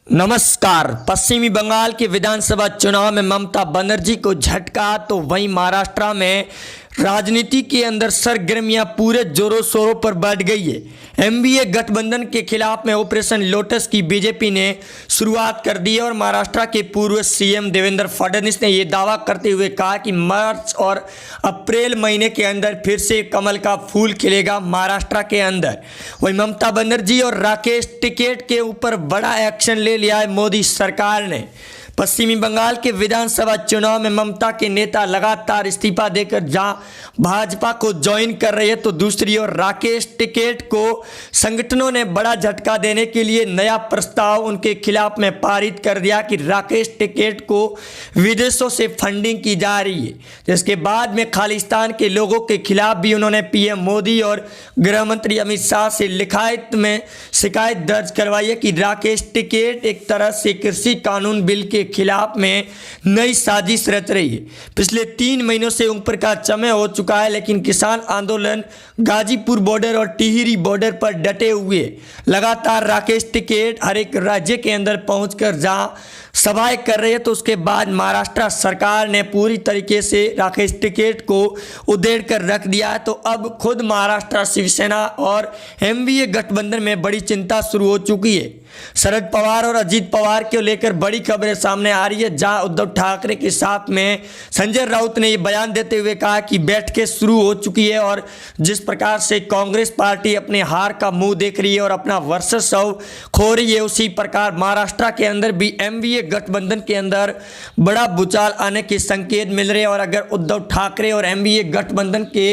नमस्कार। पश्चिमी बंगाल के विधानसभा चुनाव में ममता बनर्जी को झटका तो वहीं महाराष्ट्र में राजनीति के अंदर सरगर्मियां पूरे जोरों शोरों पर बढ़ गई है। एनडीए गठबंधन के खिलाफ में ऑपरेशन लोटस की बीजेपी ने शुरुआत कर दी है और महाराष्ट्र के पूर्व सीएम देवेंद्र फडणवीस ने यह दावा करते हुए कहा कि मार्च और अप्रैल महीने के अंदर फिर से कमल का फूल खिलेगा महाराष्ट्र के अंदर। वहीं ममता बनर्जी और राकेश टिकैत के ऊपर बड़ा एक्शन ले लिया है मोदी सरकार ने। पश्चिमी बंगाल के विधानसभा चुनाव में ममता के नेता लगातार इस्तीफा देकर जहां भाजपा को ज्वाइन कर रहे हैं तो दूसरी ओर राकेश टिकैत को संगठनों ने बड़ा झटका देने के लिए नया प्रस्ताव उनके खिलाफ में पारित कर दिया कि राकेश टिकैत को विदेशों से फंडिंग की जा रही है। जिसके बाद में खालिस्तान के लोगों के खिलाफ भी उन्होंने पीएम मोदी और गृह मंत्री अमित शाह से लिखायत में शिकायत दर्ज करवाई है कि राकेश टिकैत एक तरह से कृषि कानून बिल के खिलाफ में नई साजिश रच रही है। पिछले 3 महीनों से ऊपर का समय हो चुका है, लेकिन किसान आंदोलन गाजीपुर बॉर्डर और टिहरी बॉर्डर पर डटे हुए लगातार राकेश टिकैत हर एक राज्य के अंदर पहुंचकर जहां सभाएं कर रहे हैं तो उसके बाद महाराष्ट्र सरकार ने पूरी तरीके से राकेश टिकैत को उधेड़ कर रख दिया है। तो अब खुद महाराष्ट्र शिवसेना और एनडीए गठबंधन में बड़ी चिंता शुरू हो चुकी है। शरद पवार और अजीत पवार को लेकर बड़ी खबरें सामने आ रही है, जहां उद्धव ठाकरे के साथ में संजय राउत ने ये बयान देते हुए कहा कि बैठकें शुरू हो चुकी है और जिस प्रकार से कांग्रेस पार्टी अपने हार का मुंह देख रही है और अपना वर्चस्व खो रही है, उसी प्रकार महाराष्ट्र के अंदर भी एनडीए गठबंधन के अंदर बड़ा भूचाल आने के संकेत मिल रहे हैं। और अगर उद्धव ठाकरे और एनडीए गठबंधन के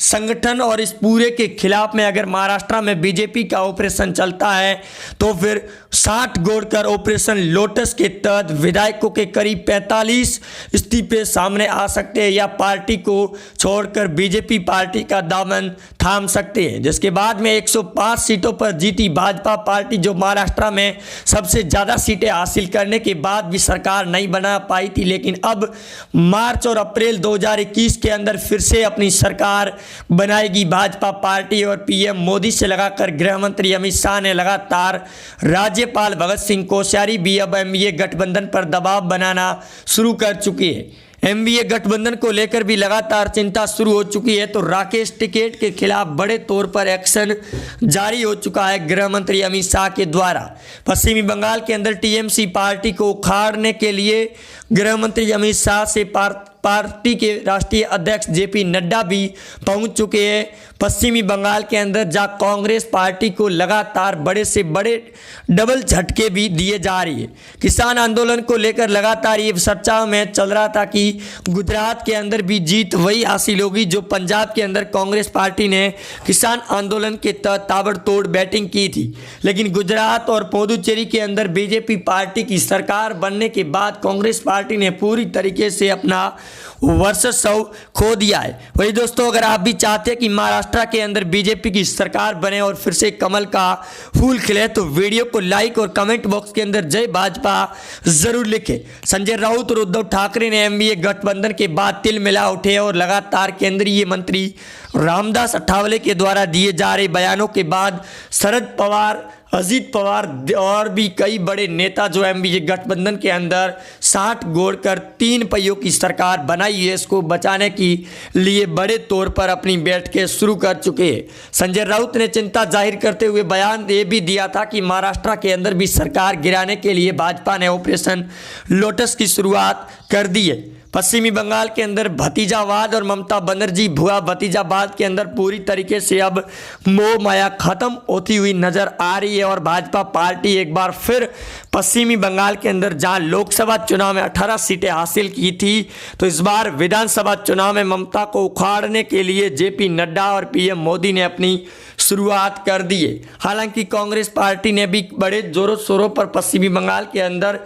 संगठन और इस पूरे के खिलाफ में अगर महाराष्ट्र में बीजेपी का ऑपरेशन चलता है तो फिर 60 गोड़कर ऑपरेशन लोटस के तहत विधायकों के करीब 45 इस्तीफे सामने आ सकते हैं या पार्टी को छोड़कर बीजेपी पार्टी का दामन थाम सकते हैं। जिसके बाद में 105 सीटों पर जीती भाजपा पार्टी, जो महाराष्ट्र में सबसे ज़्यादा सीटें हासिल करने के बाद भी सरकार नहीं बना पाई थी, लेकिन अब मार्च और अप्रैल 2021 के अंदर फिर से अपनी सरकार बनाएगी भाजपा पार्टी। और पीएम मोदी से लगाकर गृह मंत्री अमित शाह ने लगातार राज्यपाल भगत सिंह कोश्यारी भी अब एनडीए गठबंधन पर दबाव बनाना शुरू कर चुकी है। एनडीए गठबंधन को लेकर भी लगातार चिंता शुरू हो चुकी है। तो राकेश टिकैत के खिलाफ बड़े तौर पर एक्शन जारी हो चुका है गृह मंत्री अमित शाह के द्वारा। पश्चिमी बंगाल के अंदर टीएमसी पार्टी को उखाड़ने के लिए गृह मंत्री अमित शाह से पार्टी के राष्ट्रीय अध्यक्ष जेपी नड्डा भी पहुंच चुके हैं पश्चिमी बंगाल के अंदर, जहां कांग्रेस पार्टी को लगातार बड़े से बड़े डबल झटके भी दिए जा रही है। किसान आंदोलन को लेकर लगातार ये चर्चा में चल रहा था कि गुजरात के अंदर भी जीत वही हासिल होगी जो पंजाब के अंदर कांग्रेस पार्टी ने किसान आंदोलन के तहत ताबड़तोड़ बैटिंग की थी। लेकिन गुजरात और पुडुचेरी के अंदर बीजेपी पार्टी की सरकार बनने के बाद कांग्रेस पार्टी ने पूरी तरीके से अपना वर्चस्व खो दिया है। वही दोस्तों, अगर आप भी चाहते हैं कि महाराष्ट्र के अंदर बीजेपी की सरकार बने और फिर से कमल का फूल खिले तो वीडियो को लाइक और कमेंट बॉक्स के अंदर जय भाजपा जरूर लिखें। संजय राउत और उद्धव ठाकरे ने एनडीए गठबंधन के बाद तिल मिला उठे और लगातार केंद्रीय मंत्री रामदास अठावले के द्वारा दिए जा रहे बयानों के बाद शरद पवार, अजीत पवार और भी कई बड़े नेता जो एनडीए गठबंधन के अंदर 60 गोड़कर 3 पहियों की सरकार बनाई है, इसको बचाने के लिए बड़े तौर पर अपनी बैठकें शुरू कर चुके हैं। संजय राउत ने चिंता जाहिर करते हुए बयान ये भी दिया था कि महाराष्ट्र के अंदर भी सरकार गिराने के लिए भाजपा ने ऑपरेशन लोटस की शुरुआत कर दी है। पश्चिमी बंगाल के अंदर भतीजावाद और ममता बनर्जी भुआ भतीजावाद के अंदर पूरी तरीके से अब मोह माया खत्म होती हुई नजर आ रही है और भाजपा पार्टी एक बार फिर पश्चिमी बंगाल के अंदर जहां लोकसभा चुनाव में 18 सीटें हासिल की थी, तो इस बार विधानसभा चुनाव में ममता को उखाड़ने के लिए जेपी नड्डा और पीएम मोदी ने अपनी शुरुआत कर दी है। हालांकि कांग्रेस पार्टी ने भी बड़े जोरों शोरों पर पश्चिमी बंगाल के अंदर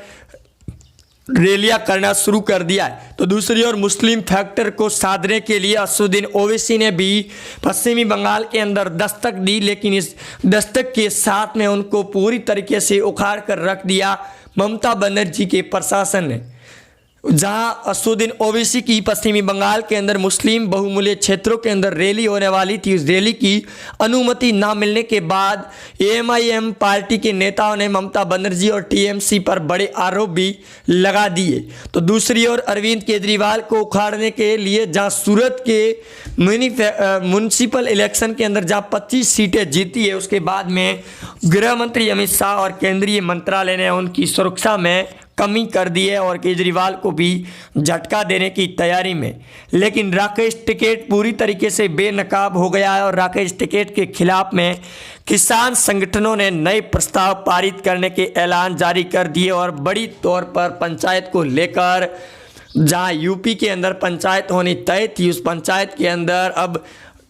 रैलियां करना शुरू कर दिया है। तो दूसरी ओर मुस्लिम फैक्टर को साधने के लिए असदुद्दीन ओवैसी ने भी पश्चिमी बंगाल के अंदर दस्तक दी, लेकिन इस दस्तक के साथ में उनको पूरी तरीके से उखाड़ कर रख दिया ममता बनर्जी के प्रशासन ने। जहां असुद्दीन ओवैसी की पश्चिमी बंगाल के अंदर मुस्लिम बहुमूल्य क्षेत्रों के अंदर रैली होने वाली थी। उस रैली की अनुमति ना मिलने के बाद एएमआईएम पार्टी के नेताओं ने ममता बनर्जी और टीएमसी पर बड़े आरोप भी लगा दिए। तो दूसरी ओर अरविंद केजरीवाल को उखाड़ने के लिए जहां सूरत के म्यूनिसिपल इलेक्शन के अंदर जहां 25 सीटें जीती है, उसके बाद में गृह मंत्री अमित शाह और केंद्रीय मंत्रालय ने उनकी सुरक्षा में कमी कर दी है और केजरीवाल को भी झटका देने की तैयारी में। लेकिन राकेश टिकैत पूरी तरीके से बेनकाब हो गया है और राकेश टिकैत के खिलाफ में किसान संगठनों ने नए प्रस्ताव पारित करने के ऐलान जारी कर दिए और बड़ी तौर पर पंचायत को लेकर जहां यूपी के अंदर पंचायत होनी तय थी, उस पंचायत के अंदर अब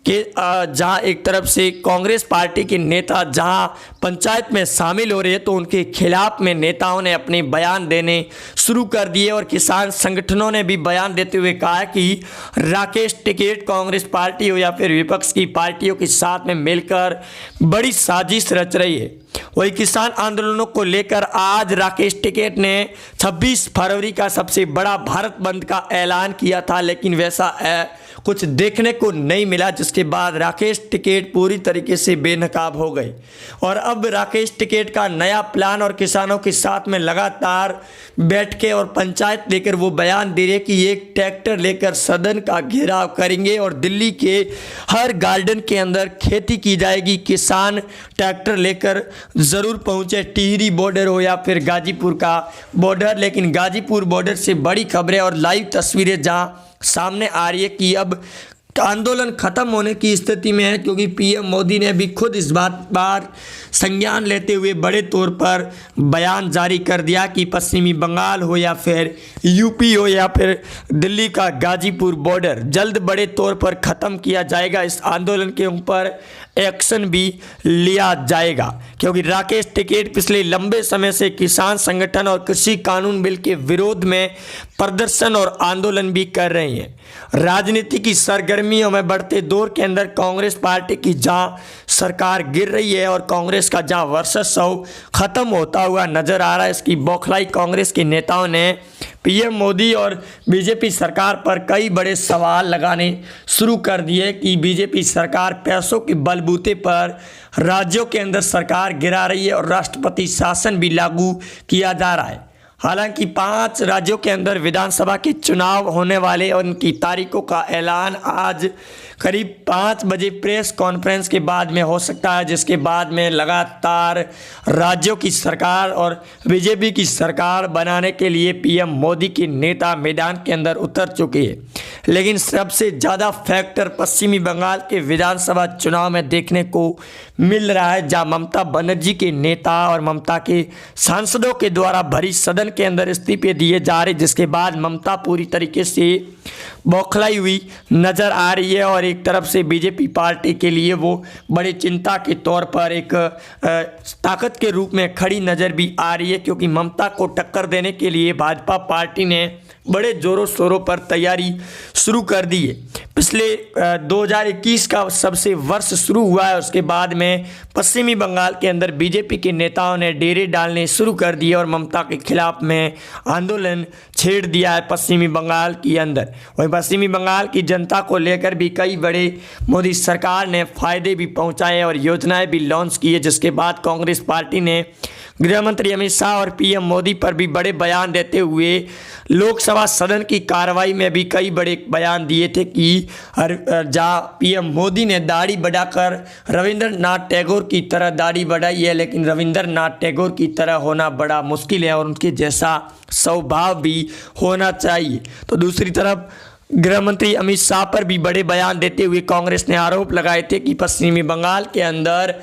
जहां एक तरफ से कांग्रेस पार्टी के नेता जहां पंचायत में शामिल हो रहे हैं, तो उनके खिलाफ में नेताओं ने अपने बयान देने शुरू कर दिए और किसान संगठनों ने भी बयान देते हुए कहा कि राकेश टिकैत कांग्रेस पार्टी हो या फिर विपक्ष की पार्टियों के साथ में मिलकर बड़ी साजिश रच रही है। वही किसान आंदोलनों को लेकर आज राकेश टिकैत ने 26 फरवरी का सबसे बड़ा भारत बंद का ऐलान किया था, लेकिन वैसा कुछ देखने को नहीं मिला, जिसके बाद राकेश टिकैत पूरी तरीके से बेनकाब हो गए। और अब राकेश टिकैत का नया प्लान और किसानों के साथ में लगातार बैठ के और पंचायत लेकर वो बयान दे रहे कि एक ट्रैक्टर लेकर सदन का घेराव करेंगे और दिल्ली के हर गार्डन के अंदर खेती की जाएगी। किसान ट्रैक्टर लेकर ज़रूर पहुँचे, टिहरी बॉर्डर हो या फिर गाजीपुर का बॉर्डर। लेकिन गाजीपुर बॉर्डर से बड़ी खबरें और लाइव तस्वीरें जहाँ सामने आ रही है कि अब आंदोलन खत्म होने की स्थिति में है, क्योंकि पीएम मोदी ने भी खुद इस बात पर संज्ञान लेते हुए बड़े तौर पर बयान जारी कर दिया कि पश्चिमी बंगाल हो या फिर यूपी हो या फिर दिल्ली का गाजीपुर बॉर्डर जल्द बड़े तौर पर ख़त्म किया जाएगा। इस आंदोलन के ऊपर एक्शन भी लिया जाएगा, क्योंकि राकेश टिकैत पिछले लंबे समय से किसान संगठन और कृषि कानून बिल के विरोध में प्रदर्शन और आंदोलन भी कर रहे हैं। राजनीति की सरगर्मियों में बढ़ते दौर के अंदर कांग्रेस पार्टी की जहां सरकार गिर रही है और कांग्रेस का जहां वर्चस्व खत्म होता हुआ नजर आ रहा है, इसकी बौखलाई कांग्रेस के नेताओं ने पीएम मोदी और बीजेपी सरकार पर कई बड़े सवाल लगाने शुरू कर दिए कि बीजेपी सरकार पैसों के बलबूते पर राज्यों के अंदर सरकार गिरा रही है और राष्ट्रपति शासन भी लागू किया जा रहा है। हालांकि 5 राज्यों के अंदर विधानसभा के चुनाव होने वाले और उनकी तारीखों का ऐलान आज करीब 5 बजे प्रेस कॉन्फ्रेंस के बाद में हो सकता है, जिसके बाद में लगातार राज्यों की सरकार और बीजेपी की सरकार बनाने के लिए पीएम मोदी के नेता मैदान के अंदर उतर चुके हैं। लेकिन सबसे ज़्यादा फैक्टर पश्चिमी बंगाल के विधानसभा चुनाव में देखने को मिल रहा है, जहां ममता बनर्जी के नेता और ममता के सांसदों के द्वारा भरी सदन के अंदर इस्तीफे दिए जा रहे, जिसके बाद ममता पूरी तरीके से बौखलाई हुई नज़र आ रही है और एक तरफ से बीजेपी पार्टी के लिए वो बड़ी चिंता के तौर पर एक ताकत के रूप में खड़ी नज़र भी आ रही है, क्योंकि ममता को टक्कर देने के लिए भाजपा पार्टी ने बड़े जोरों शोरों पर तैयारी शुरू कर दी है। पिछले 2021 का सबसे वर्ष शुरू हुआ है, उसके बाद में पश्चिमी बंगाल के अंदर बीजेपी के नेताओं ने डेरे डालने शुरू कर दिए और ममता के खिलाफ में आंदोलन छेड़ दिया है पश्चिमी बंगाल के अंदर। वहीं पश्चिमी बंगाल की जनता को लेकर भी कई बड़े मोदी सरकार ने फायदे भी पहुंचाए और योजनाएं भी लॉन्च की है, जिसके बाद कांग्रेस पार्टी ने गृह मंत्री अमित शाह और पीएम मोदी पर भी बड़े बयान देते हुए लोकसभा सदन की कार्रवाई में भी कई बड़े बयान दिए थे कि जहाँ पीएम मोदी ने दाढ़ी बढ़ाकर रविंद्रनाथ टैगोर की तरह दाढ़ी बढ़ाई है, लेकिन रविंद्रनाथ टैगोर की तरह होना बड़ा मुश्किल है और उनके जैसा स्वभाव भी होना चाहिए। तो दूसरी तरफ गृह मंत्री अमित शाह पर भी बड़े बयान देते हुए कांग्रेस ने आरोप लगाए थे कि पश्चिमी बंगाल के अंदर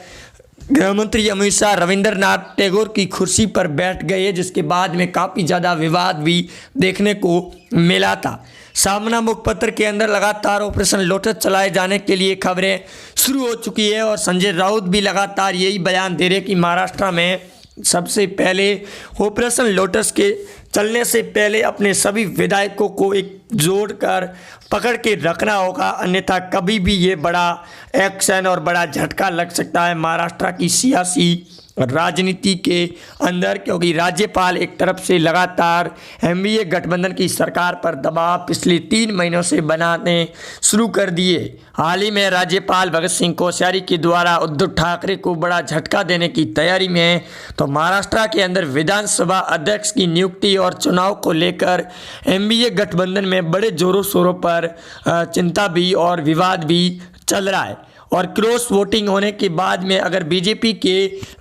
गृह मंत्री अमित शाह रविंद्रनाथ टैगोर की कुर्सी पर बैठ गए, जिसके बाद में काफ़ी ज़्यादा विवाद भी देखने को मिला था। सामना मुखपत्र के अंदर लगातार ऑपरेशन लोटस चलाए जाने के लिए खबरें शुरू हो चुकी है और संजय राउत भी लगातार यही बयान दे रहे कि महाराष्ट्र में सबसे पहले ऑपरेशन लोटस के चलने से पहले अपने सभी विधायकों को एक जोड़कर पकड़ के रखना होगा, अन्यथा कभी भी ये बड़ा एक्शन और बड़ा झटका लग सकता है महाराष्ट्र की सियासी राजनीति के अंदर, क्योंकि राज्यपाल एक तरफ से लगातार एनडीए गठबंधन की सरकार पर दबाव पिछले 3 महीनों से बनाने शुरू कर दिए। हाल ही में राज्यपाल भगत सिंह कोश्यारी के द्वारा उद्धव ठाकरे को बड़ा झटका देने की तैयारी में है। तो महाराष्ट्र के अंदर विधानसभा अध्यक्ष की नियुक्ति और चुनाव को लेकर एनडीए गठबंधन में बड़े जोरों शोरों पर चिंता भी और विवाद भी चल रहा है। और क्रॉस वोटिंग होने के बाद में अगर बीजेपी के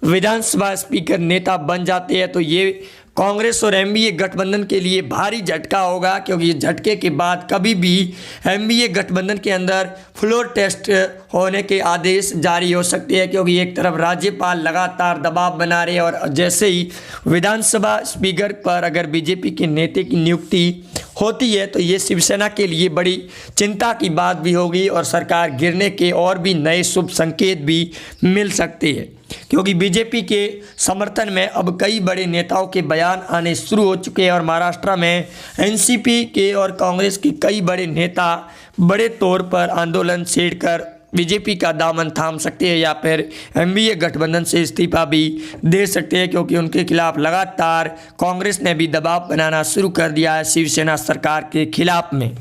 विधानसभा स्पीकर नेता बन जाते हैं तो ये कांग्रेस और एनडीए गठबंधन के लिए भारी झटका होगा, क्योंकि इस झटके के बाद कभी भी एनडीए गठबंधन के अंदर फ्लोर टेस्ट होने के आदेश जारी हो सकते हैं, क्योंकि एक तरफ राज्यपाल लगातार दबाव बना रहे हैं और जैसे ही विधानसभा स्पीकर पर अगर बीजेपी के नेता की नियुक्ति होती है तो ये शिवसेना के लिए बड़ी चिंता की बात भी होगी और सरकार गिरने के और भी नए शुभ संकेत भी मिल सकते हैं, क्योंकि बीजेपी के समर्थन में अब कई बड़े नेताओं के बयान आने शुरू हो चुके हैं और महाराष्ट्र में एनसीपी के और कांग्रेस के कई बड़े नेता बड़े तौर पर आंदोलन छेड़कर बीजेपी का दामन थाम सकते हैं या फिर एनडीए गठबंधन से इस्तीफा भी दे सकते हैं, क्योंकि उनके खिलाफ लगातार कांग्रेस ने भी दबाव बनाना शुरू कर दिया है शिवसेना सरकार के खिलाफ में।